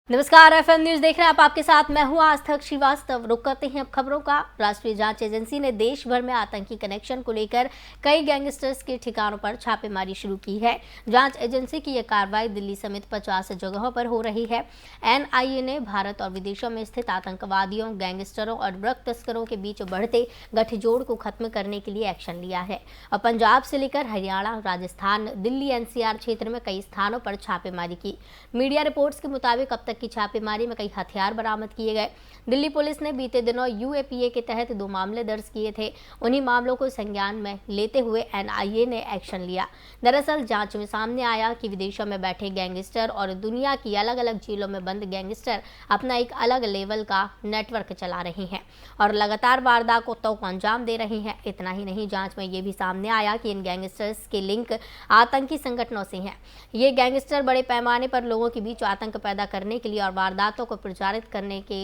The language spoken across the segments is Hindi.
नमस्कार, एफएम न्यूज देख रहे हैं आप। आपके साथ मैं हूं आस्था श्रीवास्तव। रुक करते हैं अब खबरों का। राष्ट्रीय जांच एजेंसी ने देश भर में आतंकी कनेक्शन को लेकर कई गैंगस्टर्स के ठिकानों पर छापेमारी शुरू की है। जांच एजेंसी की यह कार्रवाई दिल्ली समेत 50 जगहों पर हो रही है। एनआईए ने भारत और विदेशों में स्थित आतंकवादियों, गैंगस्टरों और ड्रग तस्करों के बीच बढ़ते गठजोड़ को खत्म करने के लिए एक्शन लिया है और पंजाब से लेकर हरियाणा, राजस्थान, दिल्ली, एनसीआर क्षेत्र में कई स्थानों पर छापेमारी की। मीडिया रिपोर्ट्स के मुताबिक अब तक की छापेमारी में कई हथियार बरामद किए गए। दिल्ली पुलिस ने बीते दिनों यूएपीए के तहत 2 मामले दर्ज किए थे। उन्हीं मामलों को संज्ञान में लेते हुए एनआईए ने एक्शन लिया। दरअसल जांच में सामने आया कि विदेशों में बैठे गैंगस्टर और दुनिया की अलग अलग जेलों में बंद गैंगस्टर अपना एक अलग लेवल का नेटवर्क चला रहे हैं और लगातार वारदातों को अंजाम दे रहे हैं। इतना ही नहीं, जांच में ये भी सामने आया कि इन गैंगस्टर्स के लिंक आतंकी संगठनों से हैं। ये गैंगस्टर बड़े पैमाने पर लोगों के बीच आतंक पैदा करने के लिए और वारदातों को प्रचारित करने के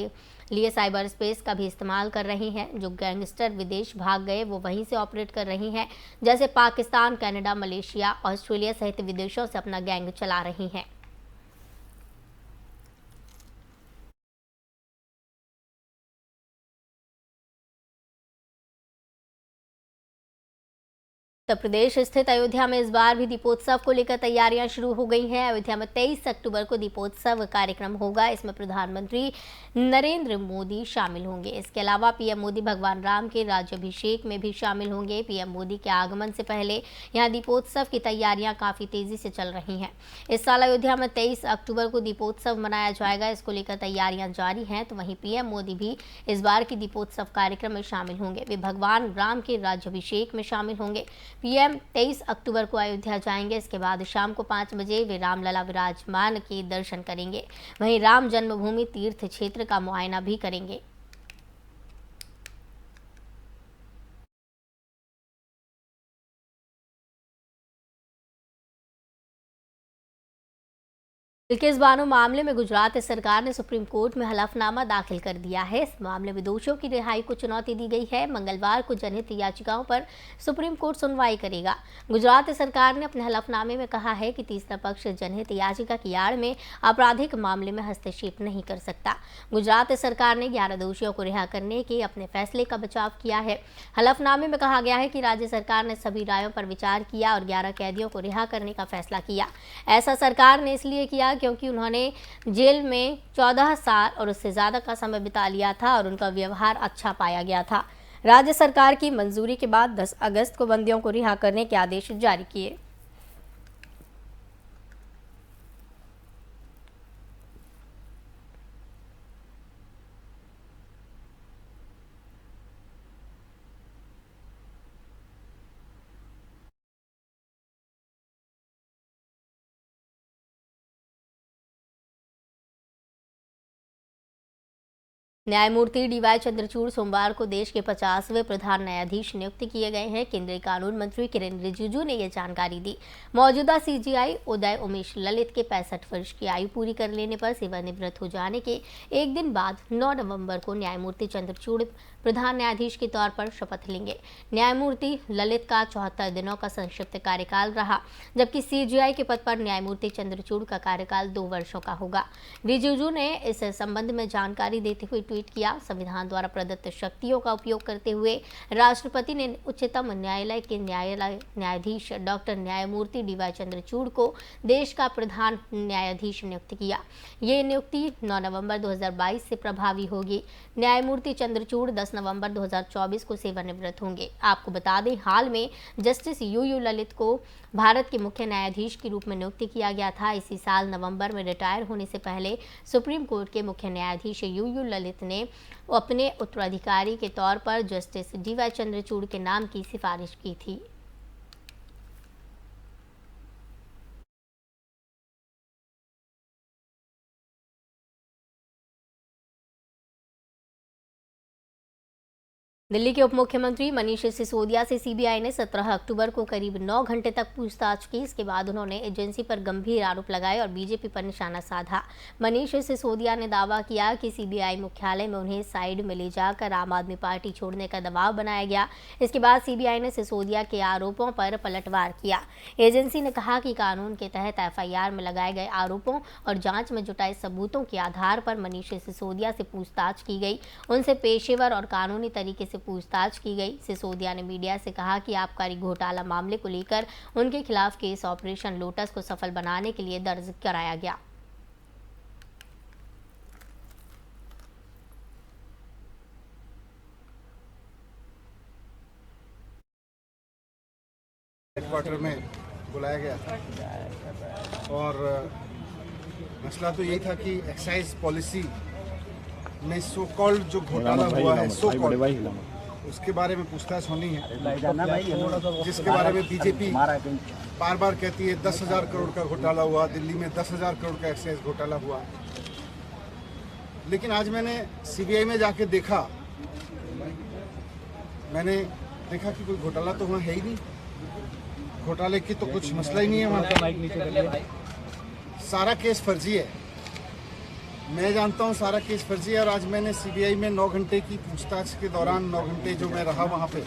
लिए साइबर स्पेस का भी इस्तेमाल कर रही हैं। जो गैंगस्टर विदेश भाग गए वो वहीं से ऑपरेट कर रही हैं, जैसे पाकिस्तान, कनाडा, मलेशिया, ऑस्ट्रेलिया सहित विदेशों से अपना गैंग चला रही हैं। उत्तर प्रदेश स्थित अयोध्या में इस बार भी दीपोत्सव को लेकर तैयारियां शुरू हो गई हैं। अयोध्या में 23 अक्टूबर को दीपोत्सव कार्यक्रम होगा। इसमें प्रधानमंत्री नरेंद्र मोदी शामिल होंगे। इसके अलावा पीएम मोदी भगवान राम के राज्याभिषेक में भी शामिल होंगे। पीएम मोदी के आगमन से पहले यहां दीपोत्सव की तैयारियां काफी तेजी से चल रही हैं। इस साल अयोध्या में 23 अक्टूबर को दीपोत्सव मनाया जाएगा। इसको लेकर तैयारियां जारी हैं। तो वहीं पीएम मोदी भी इस बार की दीपोत्सव कार्यक्रम में शामिल होंगे। वे भगवान राम के राज्याभिषेक में शामिल होंगे। पीएम 23 अक्टूबर को अयोध्या जाएंगे। इसके बाद शाम को 5 बजे वे रामलला विराजमान के दर्शन करेंगे। वहीं राम जन्मभूमि तीर्थ क्षेत्र का मुआयना भी करेंगे। बिल्किस बानो मामले में गुजरात सरकार ने सुप्रीम कोर्ट में हलफनामा दाखिल कर दिया है। इस मामले में दोषियों की रिहाई को चुनौती दी गई है। मंगलवार को जनहित याचिकाओं पर सुप्रीम कोर्ट सुनवाई करेगा। गुजरात सरकार ने अपने हलफनामे में कहा है कि तीसरा पक्ष जनहित याचिका की आड़ में आपराधिक मामले में हस्तक्षेप नहीं कर सकता। गुजरात सरकार ने 11 दोषियों को रिहा करने के अपने फैसले का बचाव किया है। हलफनामे में कहा गया है कि राज्य सरकार ने सभी रायों पर विचार किया और 11 कैदियों को रिहा करने का फैसला किया। ऐसा सरकार ने इसलिए किया क्योंकि उन्होंने जेल में 14 साल और उससे ज़्यादा का समय बिता लिया था और उनका व्यवहार अच्छा पाया गया था। राज्य सरकार की मंजूरी के बाद 10 अगस्त को बंदियों को रिहा करने के आदेश जारी किए। न्यायमूर्ति डीवाई चंद्रचूड़ सोमवार को देश के 50वें प्रधान न्यायाधीश नियुक्त किए गए हैं। केंद्रीय कानून मंत्री किरेन रिजिजू ने यह जानकारी दी। मौजूदा सीजेआई उदय उमेश ललित के 65 वर्ष की आयु पूरी कर लेने पर सेवानिवृत्त हो जाने के एक दिन बाद 9 नवंबर को न्यायमूर्ति चंद्रचूड़ प्रधान न्यायाधीश के तौर पर शपथ लेंगे। न्यायमूर्ति ललित का 74 दिनों का संक्षिप्त कार्यकाल रहा, जबकि सीजेआई के पद पर न्यायमूर्ति चंद्रचूड़ का कार्यकाल 2 वर्षों का होगा। रिजिजू ने इस संबंध में जानकारी देते हुए ट्वीट किया, संविधान द्वारा प्रदत्त शक्तियों का उपयोग करते हुए राष्ट्रपति ने उच्चतम न्यायालय के न्यायाधीश डॉक्टर न्यायमूर्ति डीवाई चंद्रचूड़ को देश का प्रधान न्यायाधीश नियुक्त किया। ये नियुक्ति 9 नवंबर 2022 से प्रभावी होगी। न्यायमूर्ति चंद्रचूड़ 10 नवंबर 2024 को सेवानिवृत्त होंगे। आपको बता दें, हाल में जस्टिस यूयू ललित को भारत के मुख्य न्यायाधीश के रूप में नियुक्त किया गया था। इसी साल नवंबर में रिटायर होने से पहले सुप्रीम कोर्ट के मुख्य न्यायाधीश यूयू ललित ने अपने उत्तराधिकारी के तौर पर जस्टिस डीवाई चंद्रचूड़ के नाम की सिफारिश की थी। दिल्ली के उप मुख्यमंत्री मनीष सिसोदिया से सीबीआई ने 17 अक्टूबर को करीब 9 घंटे तक पूछताछ की। इसके बाद उन्होंने एजेंसी पर गंभीर आरोप लगाए और बीजेपी पर निशाना साधा। मनीष सिसोदिया ने दावा किया कि सीबीआई मुख्यालय में उन्हें साइड में ले जाकर आम आदमी पार्टी छोड़ने का दबाव बनाया गया। इसके बाद सीबीआई ने सिसोदिया के आरोपों पर पलटवार किया। एजेंसी ने कहा कि कानून के तहत एफआईआर में लगाए गए आरोपों और जाँच में जुटाए सबूतों के आधार पर मनीष सिसोदिया से पूछताछ की गई। उनसे पेशेवर और कानूनी तरीके से पूछताछ की गई। सिसोदिया ने मीडिया से कहा कि आबकारी घोटाला मामले को लेकर उनके खिलाफ केस ऑपरेशन लोटस को सफल बनाने के लिए दर्ज कराया गया। हेडक्वार्टर में बुलाया गया था और मसला तो यही था कि एक्साइज पॉलिसी में सो कॉल्ड जो घोटाला हुआ है सो कॉल्ड उसके बारे में पूछताछ होनी है, जिसके बारे में बीजेपी बार बार कहती है 10,000 करोड़ का घोटाला हुआ, दिल्ली में 10,000 करोड़ का एक्साइज घोटाला हुआ। लेकिन आज मैंने सीबीआई में जाके देखा, मैंने देखा कि कोई घोटाला तो वहाँ है ही नहीं, घोटाले की तो कुछ मसला ही नहीं है वहाँ पर। सारा केस फर्जी है, मैं जानता हूँ सारा केस फर्जी है। और आज मैंने सीबीआई में 9 घंटे की पूछताछ के दौरान 9 घंटे जो मैं रहा वहाँ पे,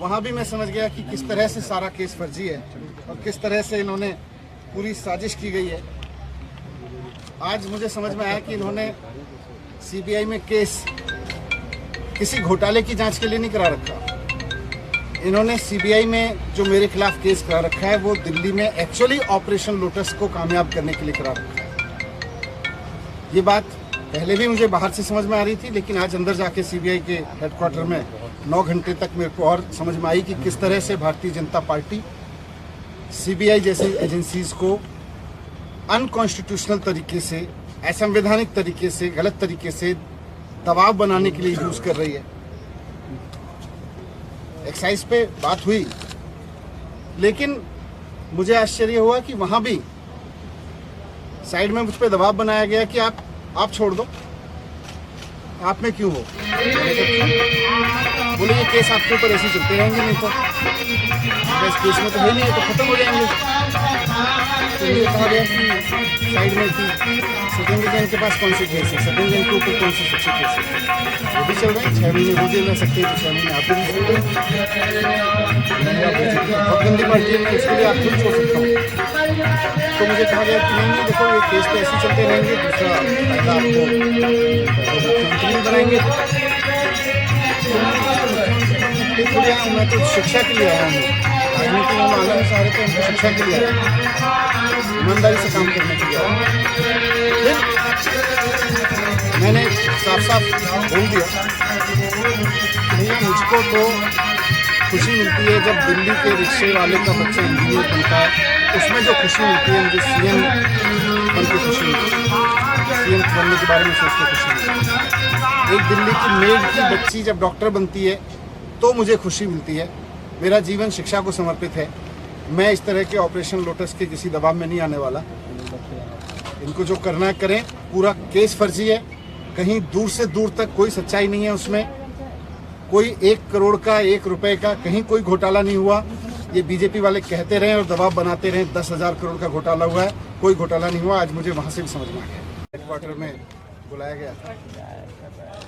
वहाँ भी मैं समझ गया कि किस तरह से सारा केस फर्जी है और किस तरह से इन्होंने पूरी साजिश की गई है। आज मुझे समझ में आया कि इन्होंने सीबीआई में केस किसी घोटाले की जांच के लिए नहीं करा रखा। इन्होंने सीबीआई में जो मेरे खिलाफ केस करा रखा है वो दिल्ली में एक्चुअली ऑपरेशन लोटस को कामयाब करने के लिए करा रखा है। ये बात पहले भी मुझे बाहर से समझ में आ रही थी, लेकिन आज अंदर जाके सीबीआई के हेडक्वार्टर में 9 घंटे तक मेरे को और समझ में आई कि किस तरह से भारतीय जनता पार्टी सीबीआई जैसी एजेंसीज को अनकॉन्स्टिट्यूशनल तरीके से, असंवैधानिक तरीके से, गलत तरीके से दबाव बनाने के लिए यूज कर रही है। एक्साइज पे बात हुई, लेकिन मुझे आश्चर्य हुआ कि वहां भी साइड में मुझ पे दबाव बनाया गया कि आप छोड़ दो, आप में क्यों हो। बोले ये केस आपके ऊपर ऐसे चलते रहेंगे, नहीं तो इस केस में तो है नहीं है तो खत्म हो जाएंगे। तो ये कहा गया कि साइड में थी सेकंड जन के पास कौन सी केस है, सेकंड जन के ऊपर कौन सी सच्ची केस है, वो भी चल रहे हैं। 6 महीने वो जेल रह सकते हैं, तो 6 महीने आप भी नहीं सकते। बहुत गंदी पार्टी है, मैं उसके लिए आप खुद छोड़ सकता हूँ। तो मुझे कहा गया कि नहीं देखो ये केस तो ऐसे चलते रहेंगे, दूसरा फायदा आपको मुख्यमंत्री बनाएंगे। मैं तो शिक्षा के लिए आया हूँ, राजनीति में आना में सारे थे, हमको शिक्षा के लिए आया, ईमानदारी से काम करने के लिए आया। मैंने साफ साफ बोल दिया भैया मुझको तो खुशी मिलती है जब दिल्ली के रिक्शे वाले का बच्चा इंजीनियर बनता है, उसमें जो खुशी मिलती है मुझे सीएम बन के खुशी मिलती है, सीएम बनने के बारे में सोच के खुशी मिलती है। एक दिल्ली की मेड की बच्ची जब डॉक्टर बनती है तो मुझे खुशी मिलती है। मेरा जीवन शिक्षा को समर्पित है। मैं इस तरह के ऑपरेशन लोटस के किसी दबाव में नहीं आने वाला। इनको जो करना है करें, पूरा केस फर्जी है, कहीं दूर से दूर तक कोई सच्चाई नहीं है उसमें, कोई 1 करोड़ का 1 रुपए का कहीं कोई घोटाला नहीं हुआ। ये बीजेपी वाले कहते रहे और दबाव बनाते रहे 10,000 करोड़ का घोटाला हुआ है, कोई घोटाला नहीं हुआ। आज मुझे वहां से भी समझ में आ गया। हेडक्वार्टर में बुलाया गया था